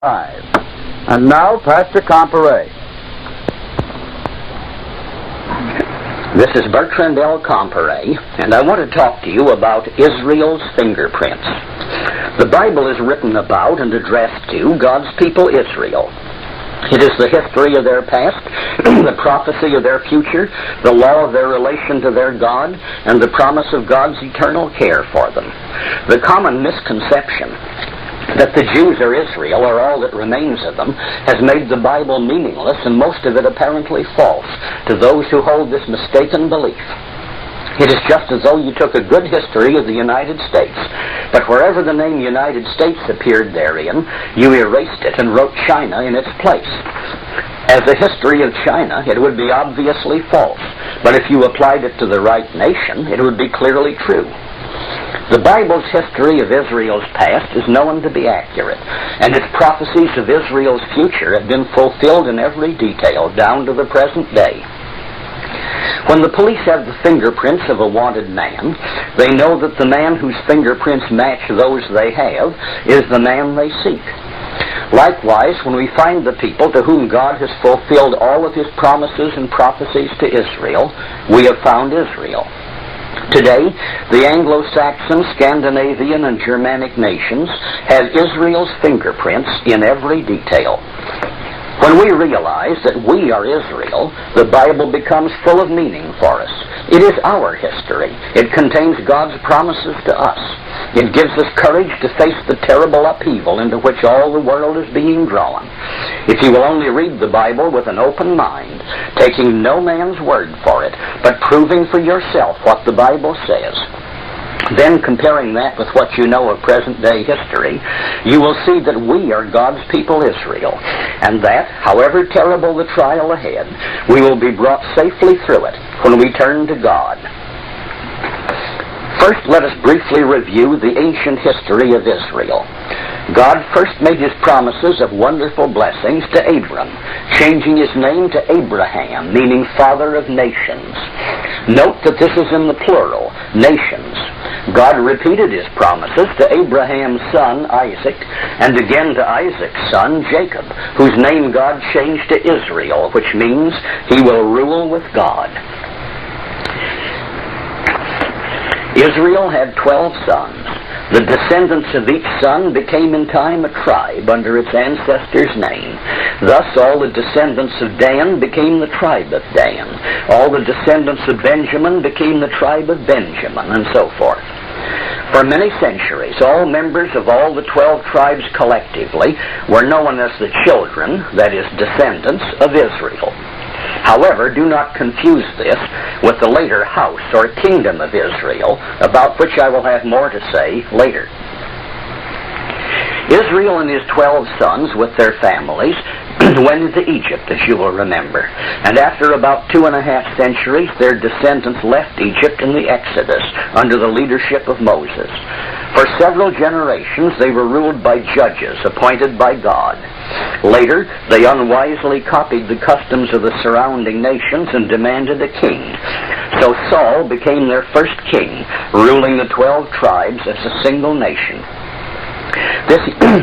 And now, Pastor Comparet. This is Bertrand Comparet, and I want to talk to you about Israel's fingerprints. The Bible is written about and addressed to God's people Israel. It is the history of their past, the prophecy of their future, the law of their relation to their God, and the promise of God's eternal care for them. The common misconception that the Jews are Israel, or all that remains of them, has made the Bible meaningless, and most of it apparently false to those who hold this mistaken belief. It is just as though you took a good history of the United States, but wherever the name United States appeared therein, you erased it and wrote China in its place. As a history of China, it would be obviously false, but if you applied it to the right nation, it would be clearly true. The Bible's history of Israel's past is known to be accurate, and its prophecies of Israel's future have been fulfilled in every detail down to the present day. When the police have the fingerprints of a wanted man, they know that the man whose fingerprints match those they have is the man they seek. Likewise, when we find the people to whom God has fulfilled all of His promises and prophecies to Israel, we have found Israel. Today, the Anglo-Saxon, Scandinavian, and Germanic nations have Israel's fingerprints in every detail. When we realize that we are Israel, the Bible becomes full of meaning for us. It is our history. It contains God's promises to us. It gives us courage to face the terrible upheaval into which all the world is being drawn. If you will only read the Bible with an open mind, taking no man's word for it, but proving for yourself what the Bible says, then comparing that with what you know of present-day history, you will see that we are God's people Israel, and that, however terrible the trial ahead, we will be brought safely through it when we turn to God. First, let us briefly review the ancient history of Israel. God first made His promises of wonderful blessings to Abram, changing his name to Abraham, meaning father of nations. Note that this is in the plural, nations. God repeated His promises to Abraham's son Isaac, and again to Isaac's son Jacob, whose name God changed to Israel, which means he will rule with God. Israel had 12 sons. The descendants of each son became in time a tribe under its ancestor's name. Thus all the descendants of Dan became the tribe of Dan. All the descendants of Benjamin became the tribe of Benjamin, and so forth. For many centuries, all members of all the 12 tribes collectively were known as the children, that is, descendants of Israel. However, do not confuse this with the later house or kingdom of Israel, about which I will have more to say later. Israel and his 12 sons with their families went into Egypt, as you will remember. And after about 2.5 centuries, their descendants left Egypt in the Exodus under the leadership of Moses. For several generations, they were ruled by judges appointed by God. Later, they unwisely copied the customs of the surrounding nations and demanded a king. So Saul became their first king, ruling the 12 tribes as a single nation. This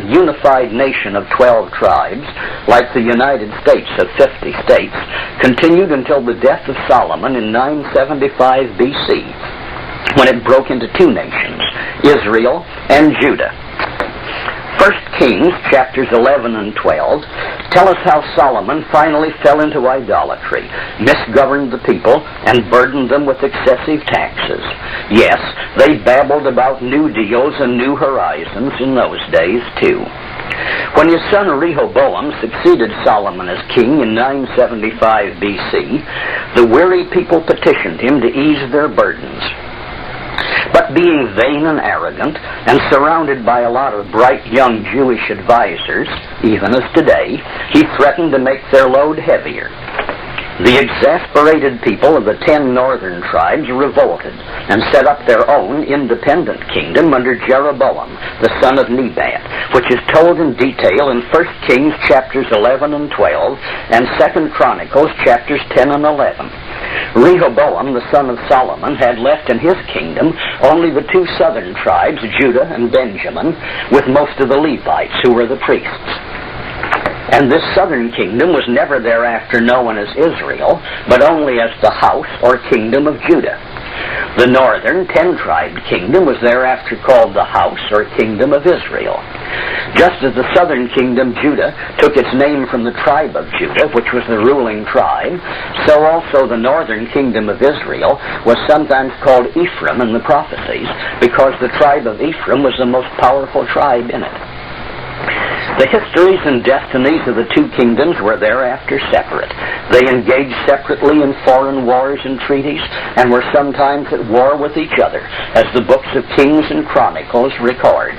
unified nation of 12 tribes, like the United States of 50 states, continued until the death of Solomon in 975 BC, when it broke into two nations, Israel and Judah. 1 Kings, chapters 11 and 12, tell us how Solomon finally fell into idolatry, misgoverned the people, and burdened them with excessive taxes. Yes, they babbled about new deals and new horizons in those days, too. When his son Rehoboam succeeded Solomon as king in 975 BC, the weary people petitioned him to ease their burdens. But being vain and arrogant, and surrounded by a lot of bright young Jewish advisors, even as today, he threatened to make their load heavier. The exasperated people of the 10 northern tribes revolted and set up their own independent kingdom under Jeroboam, the son of Nebat, which is told in detail in 1 Kings chapters 11 and 12 and 2 Chronicles chapters 10 and 11. Rehoboam, the son of Solomon, had left in his kingdom only the 2 southern tribes, Judah and Benjamin, with most of the Levites, who were the priests. And this southern kingdom was never thereafter known as Israel, but only as the house or kingdom of Judah. The northern 10-tribed kingdom was thereafter called the house or kingdom of Israel. Just as the southern kingdom, Judah, took its name from the tribe of Judah, which was the ruling tribe, so also the northern kingdom of Israel was sometimes called Ephraim in the prophecies, because the tribe of Ephraim was the most powerful tribe in it. The histories and destinies of the two kingdoms were thereafter separate. They engaged separately in foreign wars and treaties, and were sometimes at war with each other, as the books of Kings and Chronicles record.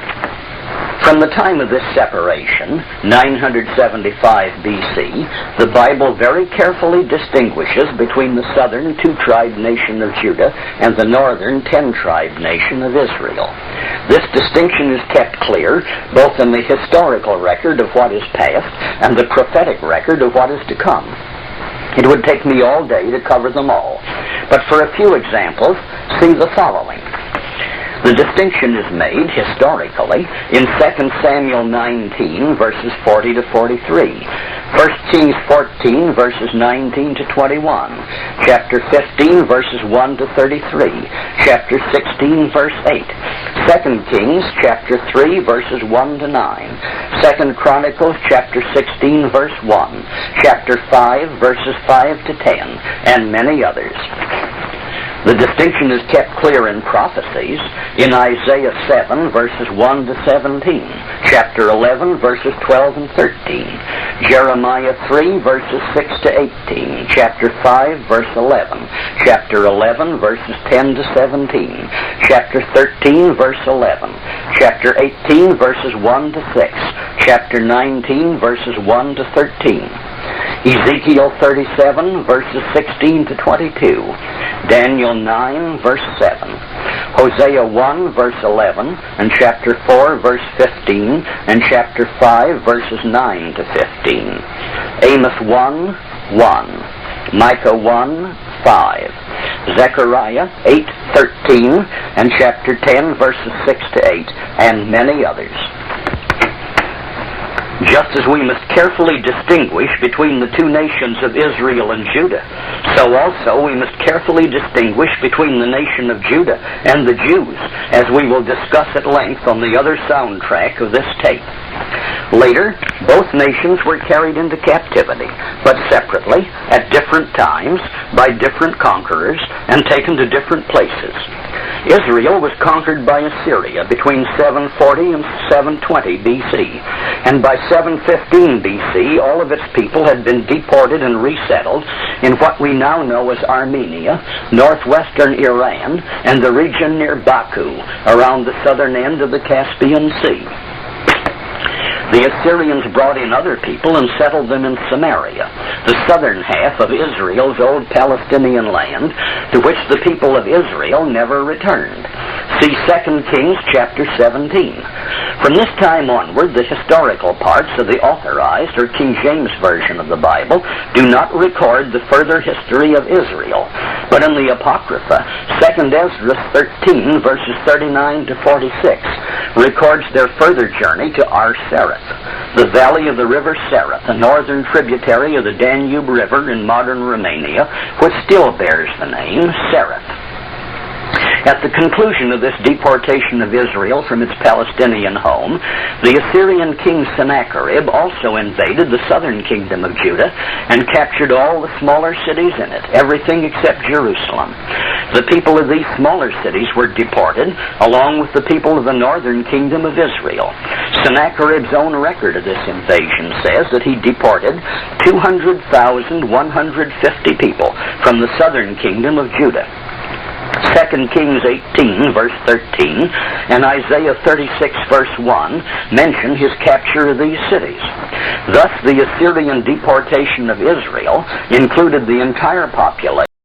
From the time of this separation, 975 BC, the Bible very carefully distinguishes between the southern 2-tribe nation of Judah and the northern 10-tribe nation of Israel. This distinction is kept clear both in the historical record of what is past and the prophetic record of what is to come. It would take me all day to cover them all, but for a few examples, see the following. The distinction is made, historically, in 2 Samuel 19, verses 40 to 43, 1 Kings 14, verses 19 to 21, chapter 15, verses 1 to 33, chapter 16, verse 8, 2 Kings, chapter 3, verses 1 to 9, 2 Chronicles, chapter 16, verse 1, chapter 5, verses 5 to 10, and many others. The distinction is kept clear in prophecies in Isaiah 7, verses 1 to 17, chapter 11, verses 12 and 13, Jeremiah 3, verses 6 to 18, chapter 5, verse 11, chapter 11, verses 10 to 17, chapter 13, verse 11, chapter 18, verses 1 to 6, chapter 19, verses 1 to 13, Ezekiel 37, verses 16 to 22, Daniel 9, verse 7, Hosea 1, verse 11, and chapter 4, verse 15, and chapter 5, verses 9 to 15, Amos 1, 1, Micah 1, 5, Zechariah 8, 13, and chapter 10, verses 6 to 8, and many others. Just as we must carefully distinguish between the two nations of Israel and Judah, so also we must carefully distinguish between the nation of Judah and the Jews, as we will discuss at length on the other soundtrack of this tape. Later, both nations were carried into captivity, but separately, at different times, by different conquerors, and taken to different places. Israel was conquered by Assyria between 740 and 720 BC, and by 715 BC, all of its people had been deported and resettled in what we now know as Armenia, northwestern Iran, and the region near Baku, around the southern end of the Caspian Sea. The Assyrians brought in other people and settled them in Samaria, the southern half of Israel's old Palestinian land, to which the people of Israel never returned. See 2 Kings chapter 17. From this time onward, the historical parts of the Authorized or King James Version of the Bible do not record the further history of Israel, but in the Apocrypha, 2 Ezra 13, verses 39 to 46, records their further journey to Ar-Sereth, the valley of the river Sereth, a northern tributary of the Danube River in modern Romania, which still bears the name Sereth. At the conclusion of this deportation of Israel from its Palestinian home, the Assyrian king Sennacherib also invaded the southern kingdom of Judah and captured all the smaller cities in it, everything except Jerusalem. The people of these smaller cities were deported, along with the people of the northern kingdom of Israel. Sennacherib's own record of this invasion says that he deported 200,150 people from the southern kingdom of Judah. 2 Kings 18, verse 13, and Isaiah 36, verse 1, mention his capture of these cities. Thus, the Assyrian deportation of Israel included the entire population